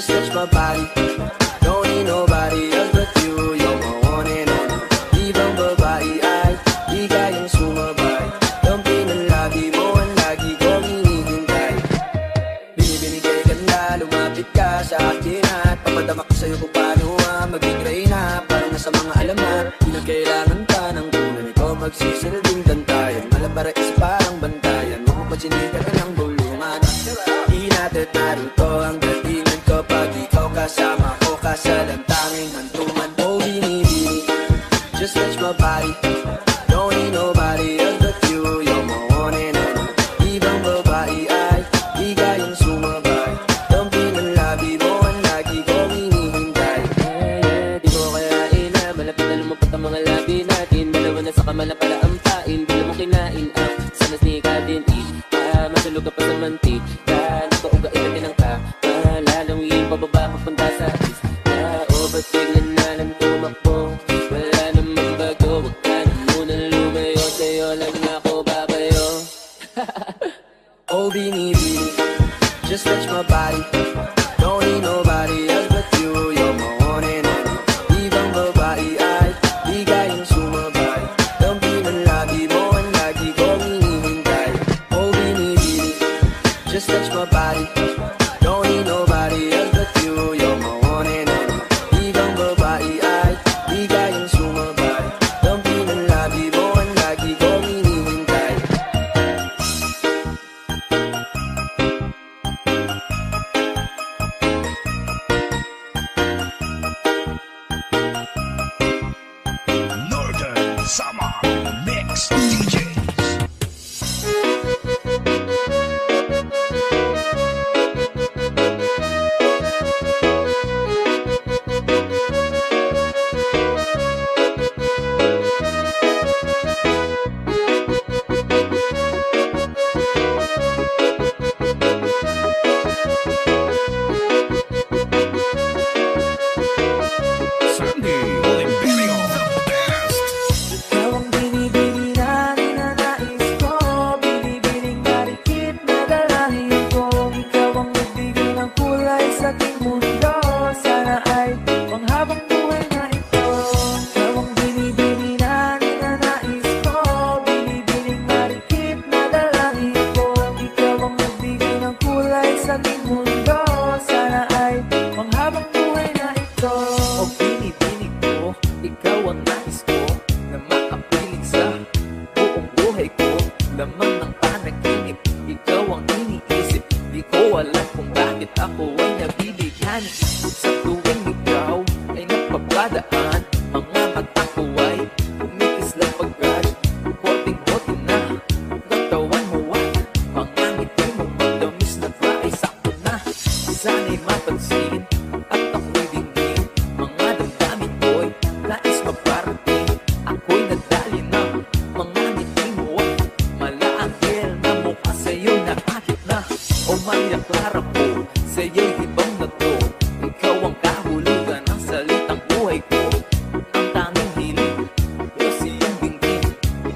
Just touch my body. Don't need nobody else but you. You're my one and only. Ibang babae ay di kayang sumabay. Kampi ng labi mo ang lagi kong hinihintay. Binibinigay ka na, lumapit ka sa akin at papadama ko sa'yo kung paano maging reyna. Parang nasa mga alamat, di na kailangan ka ng tunay. Ikaw magsisilbing dantayan, malabara is parang bantayan. Mapapansinin ka na ng bulungan. Di natin naruto ang datingan ko pag ikaw kasama ko kasalang tanging hantungan. Oh, binibini, just touch my body. Don't need nobody else but you. You're my one and only. Ibang babae ay di kayang sumabay. Kampi ng labi mo ang lagi kong hinihintay. Di mo kaya ina, malapit na lumapot ang mga labi natin. Dalawa na sa kamala pala ang pain. Di mo kinain ang sanas ni Kadin. Masulog ka pa sa mantika. Nakauga-ina din ang kalalawin. Pababa papunta sa is na o ba't biglan na lang tumakbo? Wala namang bago. Huwag ka na munang lumayo. Sa'yo lang ako babayo. Oh, binibini, just touch my body. Don't need nobody else but you. You're my one and only. Ibang babae ay di kayang sumabay. Kampi ng labi mo ang lagi kong hinihintay. Oh, binibini, just touch my body. Don't need nobody else but you. You're my one and only. Ibang babae ay di kayang sumabay. Kampi ng labi mo ang lagi kong hinihintay. Northern Summer Mix DJs. Sandy Oliverio, the best. Ikaw ang binibini na ninanais ko. Binibining marikit na dalahin ko. Ikaw ang nagbigay ng kulay sa aking mundo. Sana ay panghabang buhay na ito. Ikaw ang binibini na ninanais ko. Binibining marikit na dalahin ko. Ikaw ang nagbigay ng kulay sa aking mundo. Sana ay panghabang buhay na ito. O binibining ko, ikaw ang nais ko na makapiling sa buong buhay ko. Laman ng panaginip, ikaw ang iniisip. Di ko alam kung bakit ako ay nabibigyan. Sa tuwing ikaw ay napapadaan, mga mata ko ay kumikislang pagkat konting-konti na katawan mo ay mga ngiti mo magdamis na fry. Sakto na, sana'y mapansin at ako'y dingin. Mga damdamin ko'y nais maparating. Ako'y nadali ng mga ngiti mo at malaanghel na mukha sa'yo'y nakakit na. O Maria Clara ko, sa'yo'y hibang na to. Ikaw ang kahulugan ng salitang buhay ko. Ang tanging hiling, Diyos iyong dinggin.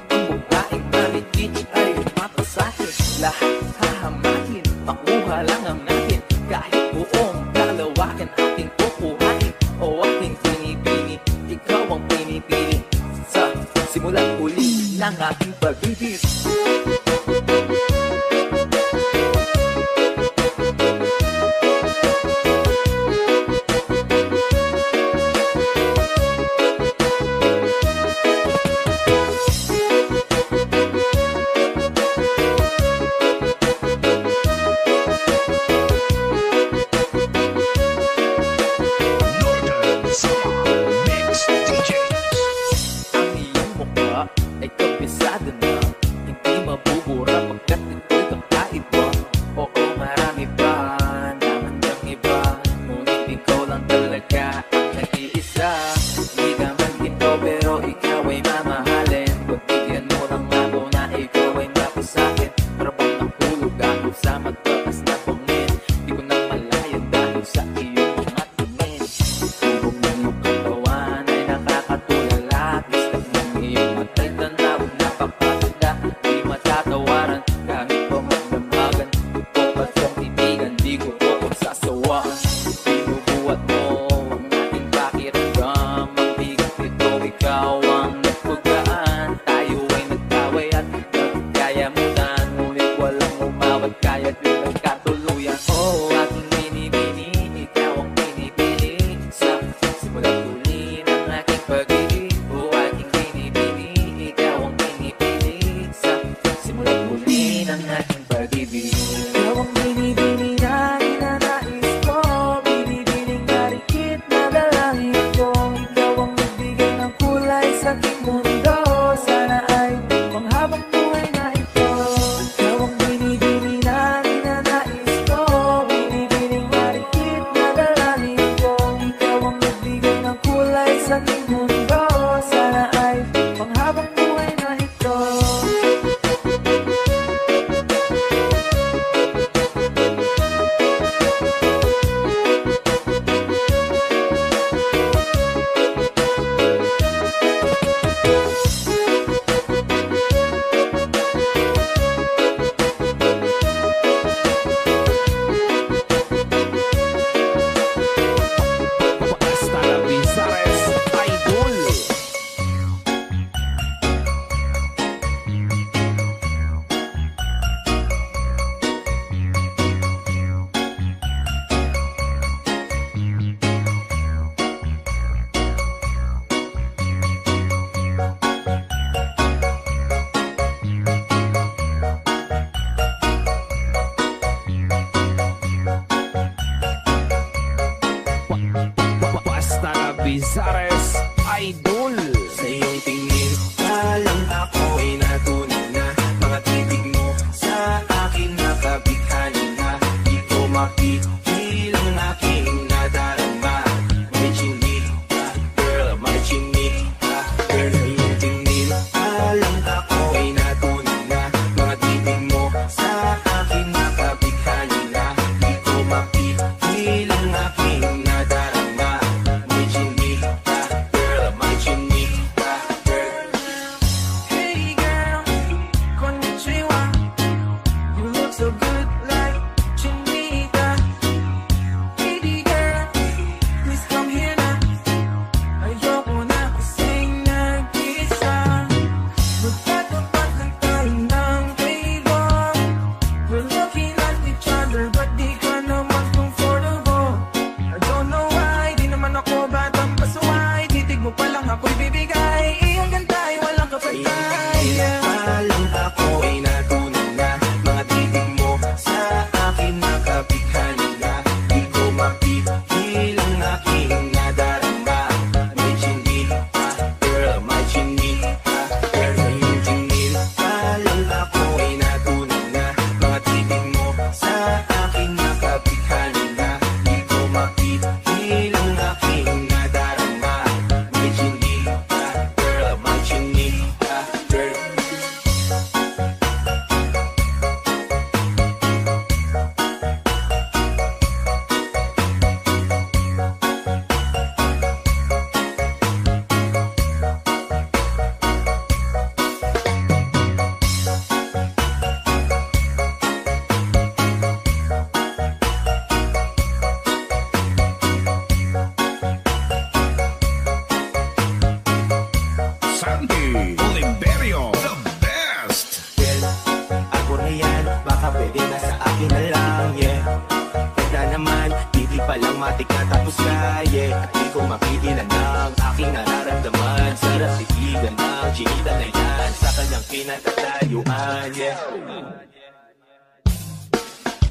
Ang babaeng maligid ay mapasahin. Lahat hahamakin, makuha lang ang natin. Kahit buong kalawakan ating kukuhain. O aking pinipili, ikaw ang pinipili. Sa simulang uli ng aking pag-ibig. Northern Summer Mix DJs. Ang iyong mukha ay kabisado na. Casares Idol. Sa iyong tingin, alam ako ay natunan na. Mga titig mo sa akin nakabighani na. Di ko mapipilang aking nadarama. May chinik ka, girl, may chinik ka, girl. Sa iyong tingin, alam ako ay natunan na. Mga titig mo sa akin nakabighani na. Di ko mapipilang aking nadarama. May chinik ka, girl, may chinik ka, girl. Hey girl, konnichiwa. You look so good like Chinita. Baby girl, please come here na. Ayoko na kasing nag-isa. Magkatapat lang tayo ng table. We're looking at each other, but di ka naman comfortable. I don't know why, di naman ako batang pasuway. Titig mo pa lang ako'y bibigay. Iyong ganda ay walang kapatay. Alam ako ay natunan na. Mga titig mo sa akin nakabighani na. Di ko mapipilang aking nadarama. May chinik ka, girl, may chinik ka, girl. Sa iyong tingin, alam ako ay natunan na. Mga titig mo sa akin nakabighani na. Di ko mapipilang aking nadarama. May chinik ka, girl, may chinik ka, girl. Sandy Oliverio, the best. Girl, ako na yan, baka pwede na sa akin na lang, yeah. Ganda naman, hindi pa lang matik na tapos ka, yeah. At di ko mapigilan ng aking nararamdaman. Sarap titigan ng chinita na yan sa kanyang pinagkatayuan, yeah.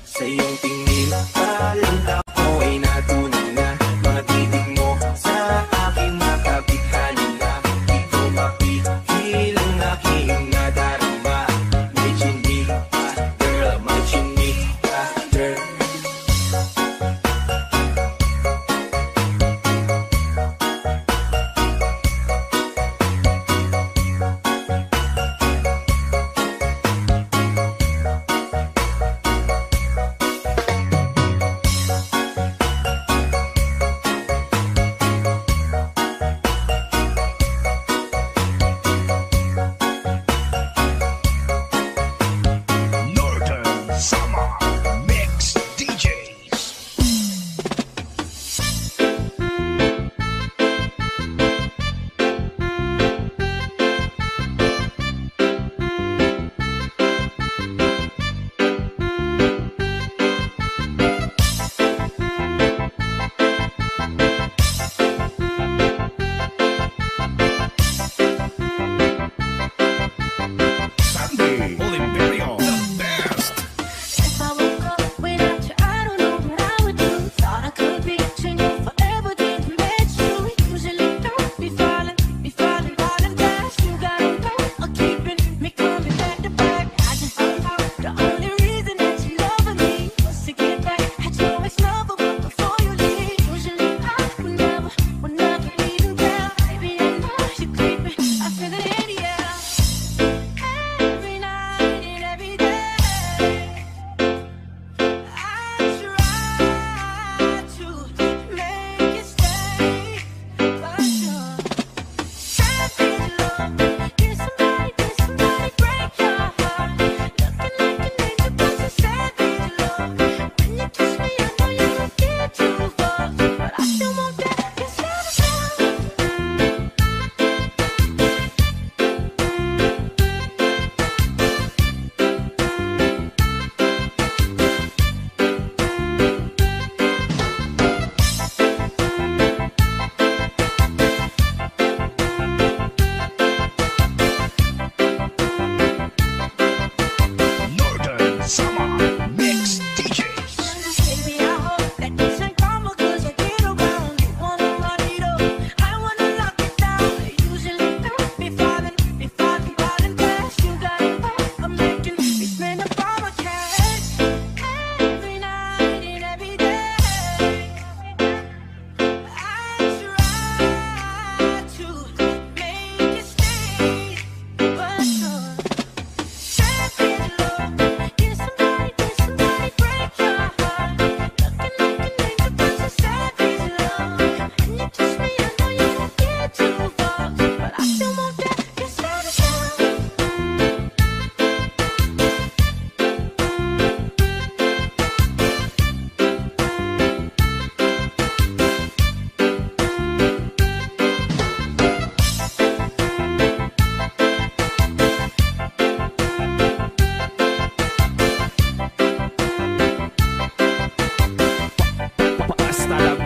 Sa iyong tingin, alam ako ay natunan na. Mga titig mo sa akin nakabighani na. Di ko mapigilang aking nadarama. May chinik ka, girl, may chinik ka, girl.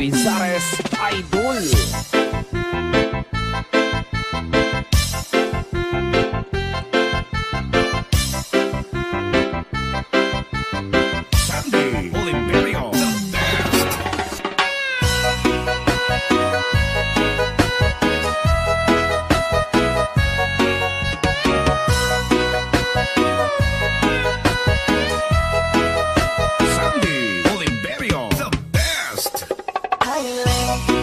Elvenizelos Idol. Sandy Oliverio, the best. Sandy Oliverio, the best.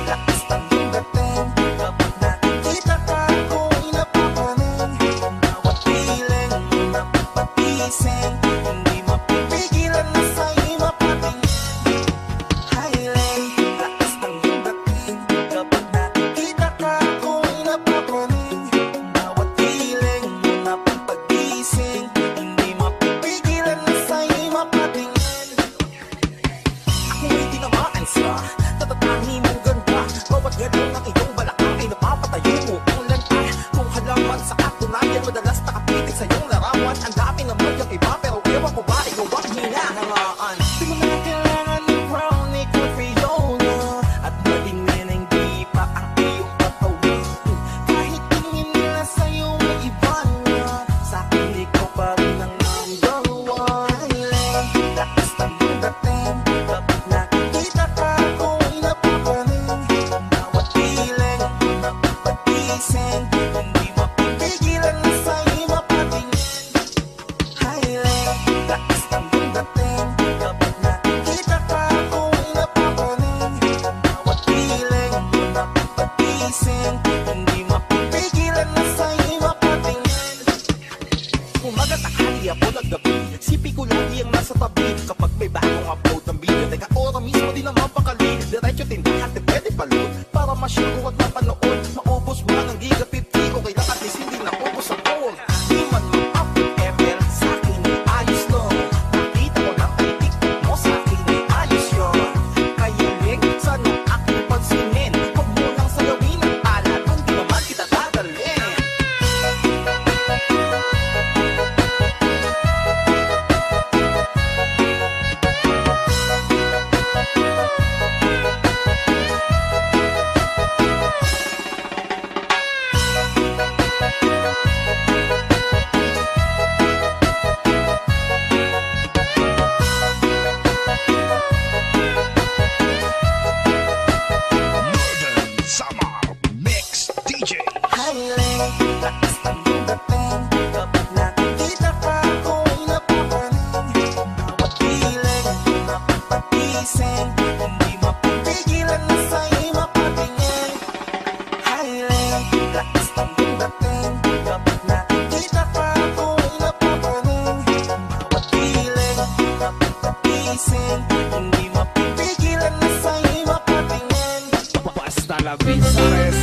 Lakas ng iyong dating kapag nakikita ka ako'y napapaning. Bawat piling mo napapagising, hindi mapipigilan na sa'yo'y mapatingin. Highlight, lakas ng iyong dating kapag nakikita ka ako'y napapaning. Bawat piling mo napapagising, hindi mapipigilan na sa'yo'y mapatingin. Ako'y tinamaan sa tatatani mong ganda. Bawat gano'n ng iyong balakang ay napapatayo mo ang lanta. Kung halaman sa katunayan, madalas nakapitig sa iyong larawan. Ang dami naman yung iba, pero ewan ko ba ikaw ang hinahangaan. Di mo na kailangan ng chronic or Fiona, at maging hindi pa ang iyong katawan. Kahit tingin nila sa'yo ay iba na, sa'kin ikaw pa rin ang number one. Lakas ng iyong dating kapag nakikita ka ako'y napapaning. Bawat piling mo napapagising, hindi mapipigilan na sa'yo'y mapatingin. Highlight, lakas ng iyong dating kapag nakikita ka ako'y napapaning. Bawat piling mo napapagising, hindi mapipigilan na sa'yo'y mapatingin. Umaga, tanghali, hapon at gabi, sipi ko lagi ang nasa tabi. Kapag may bagong upload ng video, teka ora mismo di naman pakali. Diretso tindahan, di pwede palud, para masyuro at mapanood. Maubos mo ng giga 50, okay lang at least hindi naubos ang gold. Di man mag-upload ML, sa'kin ay ayos lang. Nakita ko ng TikTok mo, sa'kin ay ayos yun. Kaya lig, sana aking pansinin, huwag mo lang sayawin ang pala, kung di naman kita dadalhin. Northern Summer Mix DJ. Highlight, lakas ng iyong dating kapag nakikita ka ako'y napapaning. Bawat piling mo napapagising, hindi mapipigilan na sa'yo'y mapatingin. Highlight, lakas ng iyong dating kapag nakikita ka ako'y napapaning. Bawat piling mo napapagising, hindi mapipigilan na sa'yo'y mapatingin. Basta Elvenizelos